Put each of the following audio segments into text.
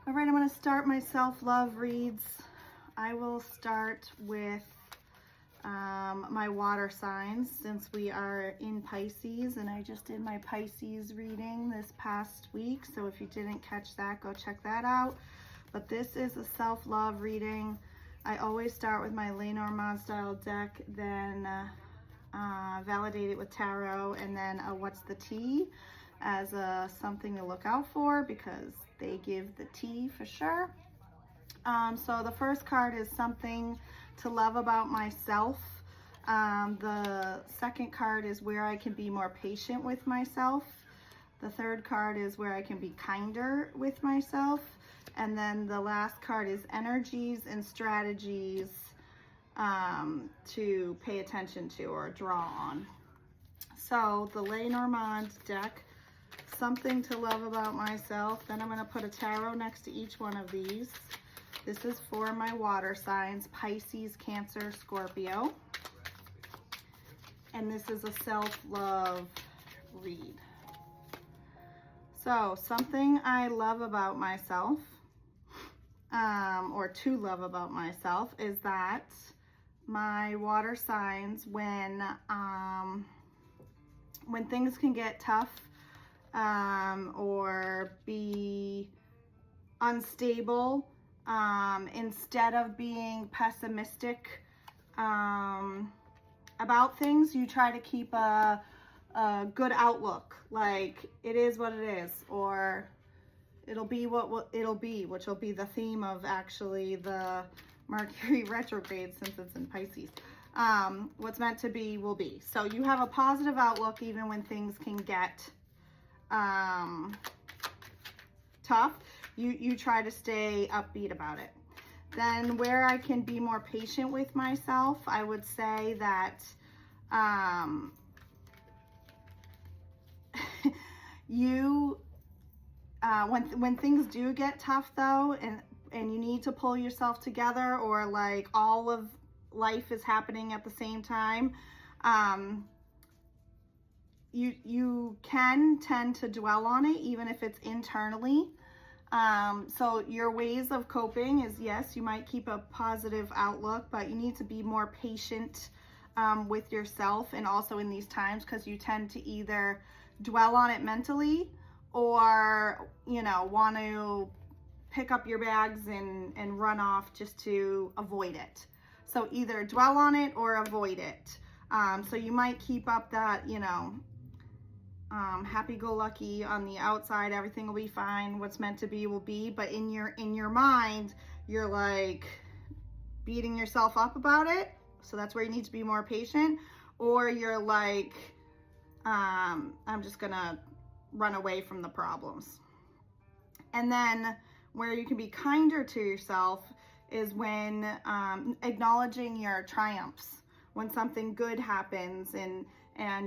All right, I'm going to start my self-love reads. I will start with my water signs since we are in Pisces, and I just did my Pisces reading this past week. So if you didn't catch that, go check that out. But this is a self-love reading. I always start with my Lenormand style deck, then validate it with tarot, and then what's the tea as something to look out for, because they give the tea for sure. So the first card is something to love about myself. The second card is where I can be more patient with myself. The third card is where I can be kinder with myself. And then the last card is energies and strategies to pay attention to or draw on. So the Lenormand deck, something to love about myself. Then I'm going to put a tarot next to each one of these. This is for my water signs, Pisces, Cancer, Scorpio. And this is a self-love read. So something I love about myself, or to love about myself, is that my water signs, when things can get tough, or be unstable, instead of being pessimistic about things, you try to keep a good outlook. Like, it is what it is, or it'll be what it'll be, which will be the theme of actually the Mercury retrograde, since it's in Pisces. What's meant to be will be. So you have a positive outlook even when things can get tough. You try to stay upbeat about it. Then where I can be more patient with myself, I would say that when things do get tough though, and you need to pull yourself together, or like all of life is happening at the same time, you can tend to dwell on it, even if it's internally. So your ways of coping is, yes, you might keep a positive outlook, but you need to be more patient with yourself, and also in these times, because you tend to either dwell on it mentally, or, you know, want to pick up your bags and run off just to avoid it. So either dwell on it or avoid it. So you might keep up that, you know, happy-go-lucky on the outside, everything will be fine, what's meant to be will be, but in your mind, you're like beating yourself up about it. So that's where you need to be more patient. Or you're like, I'm just gonna run away from the problems. And then where you can be kinder to yourself is when acknowledging your triumphs, when something good happens and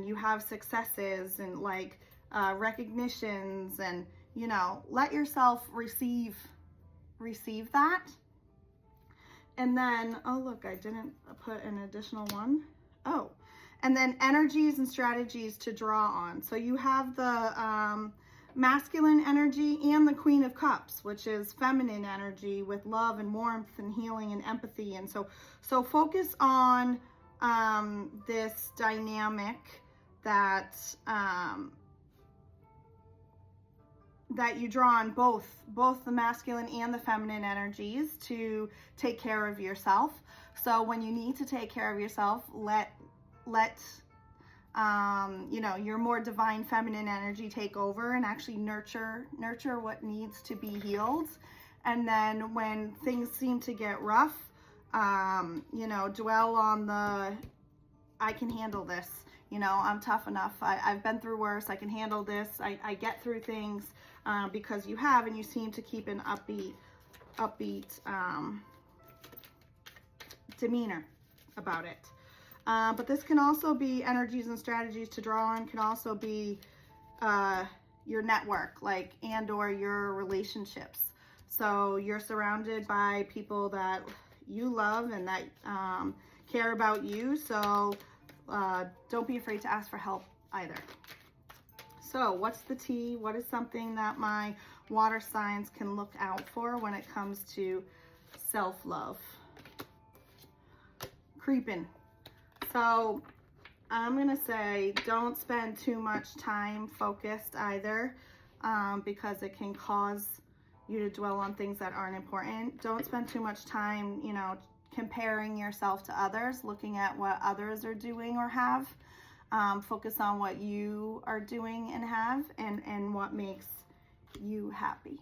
you have successes and like recognitions, and, you know, let yourself receive that. And then, oh look, I didn't put an additional one. Oh, and then energies and strategies to draw on. So you have the masculine energy and the Queen of Cups, which is feminine energy with love and warmth and healing and empathy. And so focus on this dynamic that that you draw on both the masculine and the feminine energies to take care of yourself. So when you need to take care of yourself, let you know, your more divine feminine energy take over and actually nurture what needs to be healed. And then when things seem to get rough, you know, dwell on the, I can handle this, you know, I'm tough enough, I've been through worse, I can handle this, I get through things, because you have, and you seem to keep an upbeat demeanor about it. But this can also be energies and strategies to draw on, can also be your network, like, and or your relationships. So you're surrounded by people that you love and that care about you. So don't be afraid to ask for help either. So what's the tea? What is something that my water signs can look out for when it comes to self-love. Creeping. So I'm gonna say don't spend too much time focused either, because it can cause you to dwell on things that aren't important. Don't spend too much time, you know, comparing yourself to others, looking at what others are doing or have. Focus on what you are doing and have, and what makes you happy.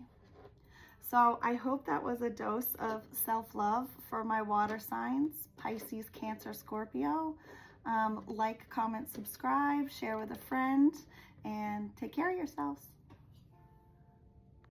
So I hope that was a dose of self-love for my water signs, Pisces, Cancer, Scorpio. Like, comment, subscribe, share with a friend, and take care of yourselves.